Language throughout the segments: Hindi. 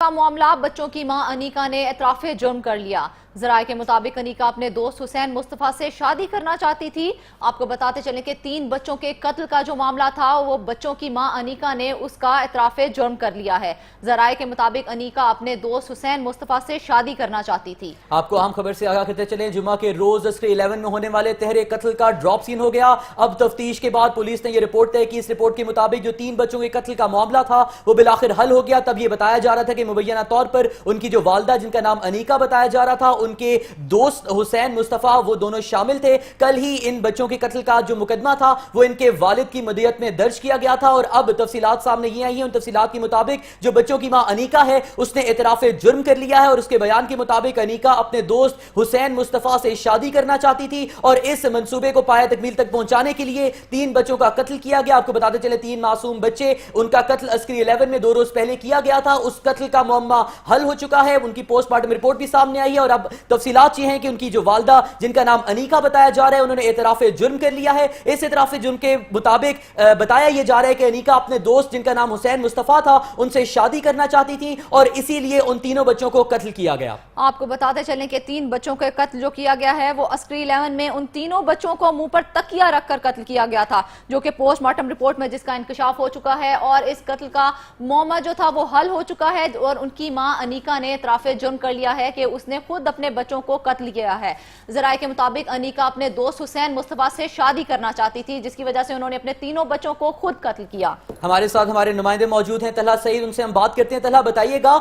का मामला, बच्चों की मां अनीका ने एतराफ़े जुर्म कर लिया। जराये के मुताबिक अनीका अपने दोस्त हुसैन मुस्तफा से शादी करना चाहती थी। आपको बताते चलें कि 3 बच्चों के कत्ल का जो मामला था वो बच्चों की मां अनीका ने उसका एतराफ़े जुर्म कर लिया है। जराये के मुताबिक अनीका अपने दोस्त हुसैन मुस्तफा से शादी करना चाहती थी। आपको अहम खबर से आगाह करते चलें, जुमा के रोज अस्क्री 11 में होने वाले तहरे कत्ल का ड्रॉप सीन हो गया। अब तफ्तीश के बाद पुलिस ने यह रिपोर्ट तय की। इस रिपोर्ट के मुताबिक जो 3 बच्चों के कत्ल का मामला था वो बिलाखिर हल हो गया। तब यह बताया जा रहा था कि मुबैना तौर पर उनकी जो वालदा, जिनका नाम अनीका बताया जा रहा था, उनके दोस्त हुसैन मुस्तफा, वो दोनों शामिल थे। कल ही इन बच्चों के कत्ल का जो मुकदमा था वो इनके वालिद की मदियत में दर्ज किया गया था और अब तफसीलात सामने ये आई हैं। उन तफसीलात के मुताबिक जो बच्चों की मां अनीका है उसने एतराफ़े जुर्म कर लिया है और उसके बयान के मुताबिक अनीका अपने दोस्त हुसैन मुस्तफा से शादी करना चाहती थी और इस मंसूबे को पाया तकमील तक पहुंचाने के लिए 3 बच्चों का कत्ल किया गया। आपको बताते चले 3 मासूम बच्चे, उनका कत्ल अस्क्री 11 में 2 रोज पहले किया गया था। उस कत्ल का मुअम्मा हल हो चुका है। उनकी पोस्टमार्टम रिपोर्ट भी सामने आई है और अब तफसीलात ये हैं कि उनकी जो वालदा, जिनका नाम अनीका बताया जा रहा है, उन्होंने एतराफ़े जुर्म कर लिया है। इस एतराफ़े जुर्म के मुताबिक बताया यह जा रहा है कि अनीका अपने दोस्त, जिनका नाम हुसैन मुस्तफा था, उनसे शादी करना चाहती थी और इसीलिए उन तीनों बच्चों को कत्ल किया गया। आपको बताते चलें कि 3 बच्चों के कत्ल जो किया गया है वो अस्क्री 11 में उन तीनों बच्चों को मुंह पर तकिया रखकर कत्ल किया गया था, जो कि पोस्टमार्टम रिपोर्ट में जिसका इंकशाफ हो चुका है और इस कत्ल का मामला जो था वो हल हो चुका है और उनकी मां अनीका ने एतराफ़े जुर्म कर लिया है कि उसने खुद अपने बच्चों को कत्ल किया है। जराये के मुताबिक अनीका अपने दोस्त हुसैन मुस्तफा से शादी करना चाहती थी, जिसकी वजह से उन्होंने अपने तीनों बच्चों को खुद कत्ल किया। हमारे साथ हमारे नुमाइंदे मौजूद हैं, तलहा सईद, उनसे हम बात करते हैं। तलहा, बताइएगा,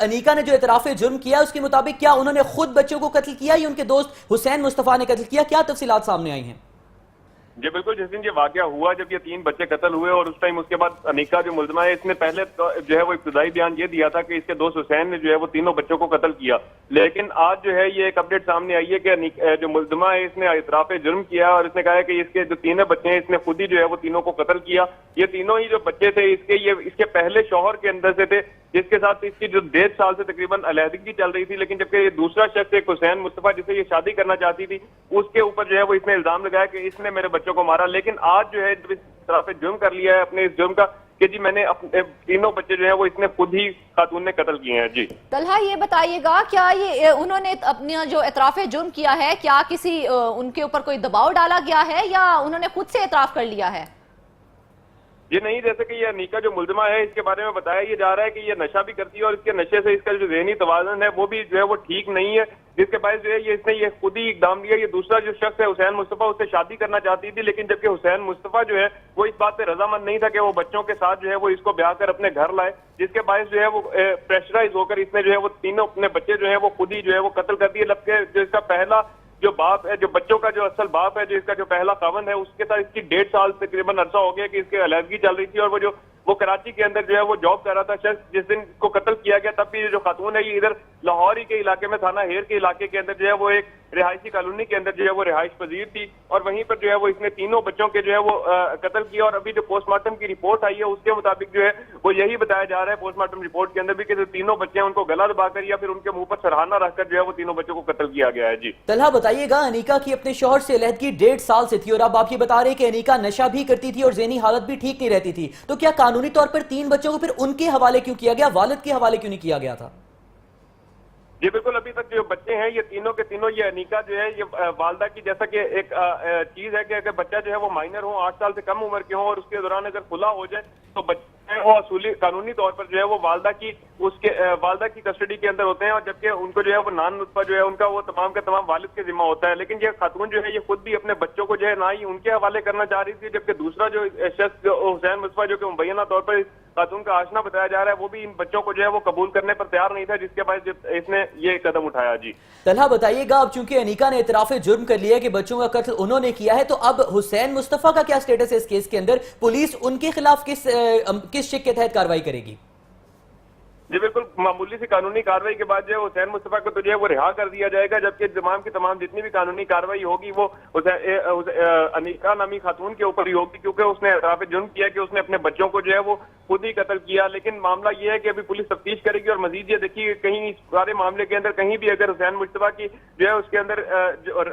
अनीका ने जो एतराफ़े जुर्म किया उसके मुताबिक क्या उन्होंने खुद बच्चों को कत्ल किया या उनके दोस्त हुसैन मुस्तफा ने कत्ल किया? क्या तफसीलात सामने आई हैं? जी बिल्कुल, जिस दिन ये वाकया हुआ, जब ये 3 बच्चे कत्ल हुए और उस टाइम उसके बाद अनीका जो मुलजमा है, इसने पहले तो जो है वो इब्तदाई बयान ये दिया था कि इसके दोस्त हुसैन ने जो है वो तीनों बच्चों को कत्ल किया। लेकिन आज जो है ये एक अपडेट सामने आई है कि जो मुलजमा है इसने इतराफ़े जुर्म किया और इसने कहा है कि इसके जो 3 बच्चे हैं इसने खुद ही जो है वो तीनों को कत्ल किया। ये तीनों ही जो बच्चे थे इसके पहले शौहर के अंदर से थे, जिसके साथ इसकी जो 1.5 साल से तकरीबन अलहदगी चल रही थी। लेकिन जबकि ये दूसरा शख्स एक हुसैन मुस्तफा, जिसे ये शादी करना चाहती थी, उसके ऊपर जो है वो इसने इल्जाम लगाया कि इसने मेरे बच्चों को मारा। लेकिन आज जो है जब इस तरह से जुर्म कर लिया है अपने इस जुर्म का कि जी मैंने अपने तीनों बच्चे जो है वो इसने खुद ही खातून ने कत्ल किए हैं। जी तलहा, ये बताइएगा, क्या ये उन्होंने अपना जो एतराफ़े जुर्म किया है, क्या किसी उनके ऊपर कोई दबाव डाला गया है या उन्होंने खुद से एतराफ़ कर लिया है? ये नहीं, जैसे कि ये अनीका जो मुलजमा है इसके बारे में बताया ये जा रहा है कि ये नशा भी करती है और इसके नशे से इसका जो ज़हनी तवाज़ुन है वो भी जो है वो ठीक नहीं है, जिसके बायस जो है इसने ये खुद ही इकदाम लिया। ये दूसरा जो शख्स है हुसैन मुस्तफा, उससे शादी करना चाहती थी, लेकिन जबकि हुसैन मुस्तफा जो है वो इस बात पे रजामंद नहीं था कि वो बच्चों के साथ जो है वो इसको ब्याह कर अपने घर लाए, जिसके बायस जो है वो प्रेशराइज होकर इसने जो है वो तीनों अपने बच्चे जो है वो खुद ही जो है वो कत्ल कर दिए। जबकि जो इसका पहला जो बाप है, जो बच्चों का जो असल बाप है, जो इसका जो पहला खावंद है, उसके साथ इसकी 1.5 साल तकरीबन अरसा हो गया कि इसकी अलहदगी चल रही थी और वो कराची के अंदर जो है वो जॉब कर रहा था। शख्स जिस दिन को कत्ल किया गया तब भी ये जो खातून है ये इधर लाहौर ही के इलाके में, थाना हेर के इलाके के अंदर जो है वो एक रिहायशी कॉलोनी के अंदर जो है वो रिहाइश पजीर थी और वहीं पर जो है वो इसने तीनों बच्चों के जो है वो कत्ल किया। और अभी जो पोस्टमार्टम की रिपोर्ट आई है उसके मुताबिक जो है वो यही बताया जा रहा है पोस्टमार्टम रिपोर्ट के अंदर भी कि जो तीनों बच्चे हैं उनको गला दबाकर या फिर उनके मुंह पर सरहाना रखकर जो है वो तीनों बच्चों को कत्ल किया गया है। जी तलहा, बताइएगा, अनीका की अपने शौहर से अलहदगी 1.5 साल से थी और अब आप ये बता रहे हैं कि अनीका नशा भी करती थी और ज़हनी हालत भी ठीक नहीं रहती थी, तो क्या कानूनी तौर पर 3 बच्चों को फिर उनके हवाले क्यों किया गया, वालिद के हवाले क्यों नहीं किया गया था? जी बिल्कुल, अभी तक जो बच्चे हैं ये तीनों के तीनों, ये अनीका जो है ये वालदा की जैसा कि एक चीज है कि अगर बच्चा जो है वो माइनर हो, 8 साल से कम उम्र के हो और उसके दौरान अगर खुला हो जाए तो बच्चे वो असूली कानूनी तौर पर जो है वो वालदा की कस्टडी के अंदर होते हैं और जबकि उनको जो है वो नान नुतफा जो है उनका वो तमाम का तमाम वालिद के जिम्मा होता है। लेकिन ये खातून जो है ये खुद भी अपने बच्चों को जो है ना ही उनके हवाले करना चाह रही थी, जबकि दूसरा जो शख्स हुसैन मुस्तफा जो कि मुबैना तौर पर खातून का आशना बताया जा रहा है वो भी इन बच्चों को जो है वो कबूल करने पर तैयार नहीं था, जिसके बाद इसने ये कदम उठाया। जी तलहा, बताइएगा, अब चूंकि अनीका ने इतराफ़े जुर्म कर लिया कि बच्चों का कत्ल उन्होंने किया है, तो अब हुसैन मुस्तफा का क्या स्टेटस है इस केस के अंदर? पुलिस उनके खिलाफ किस शिक के तहत कार्रवाई करेगी? जी बिल्कुल, मामूली सी कानूनी कार्रवाई के बाद जो है हुसैन मुस्तफा को तो जो है वो रिहा कर दिया जाएगा, जबकि तमाम की तमाम जितनी भी कानूनी कार्रवाई होगी वो अनीका नामी खातून के ऊपर ही होगी, क्योंकि उसने एतराफ़े जुर्म किया कि उसने अपने बच्चों को जो है वो खुद ही कत्ल किया। लेकिन मामला ये है कि अभी पुलिस तफ्तीश करेगी और मजीद ये देखिए कहीं इस सारे मामले के अंदर कहीं भी अगर हुसैन मुस्तफा की जो है उसके अंदर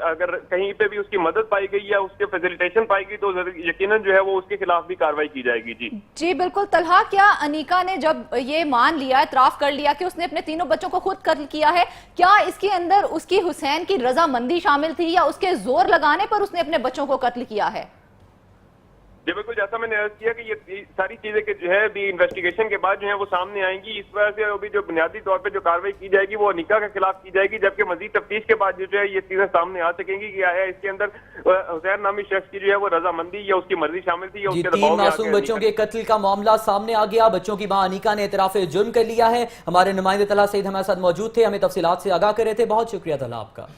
अगर कहीं पे भी उसकी मदद पाई गई या उसके फैसिलिटेशन पाई गई तो यकीनन जो है वो उसके खिलाफ भी कार्रवाई की जाएगी। जी जी बिल्कुल। तलहा, क्या अनीका ने जब ये मान लिया इतराफ कर लिया कि उसने अपने तीनों बच्चों को खुद कत्ल किया है। क्या इसके अंदर उसकी हुसैन की रजामंदी शामिल थी या उसके जोर लगाने पर उसने अपने बच्चों को कत्ल किया है? जी बिल्कुल, जैसा मैंने अर्ज किया कि ये सारी चीजें कि जो है अभी इन्वेस्टिगेशन के बाद जो है वो सामने आएंगी। इस वजह से अभी जो बुनियादी तौर पे जो कार्रवाई की जाएगी वो अनिका के खिलाफ की जाएगी, जबकि मजीद तफ्तीश के बाद जो है ये चीजें सामने आ सकेंगी कि आया इसके अंदर हुसैन नामी शख्स की जो है वो रजामंदी या उसकी मर्जी शामिल थी या जी, उसके 3 मासूम बच्चों के कत्ल का मामला सामने आ गया। बच्चों की मां अनिका ने इतराफ जुर्म कर लिया है। हमारे नुमाइंदे तलहा सईद हमारे साथ मौजूद थे, हमें तफसीलात से आगाह कर रहे थे। बहुत शुक्रिया तलहा आपका।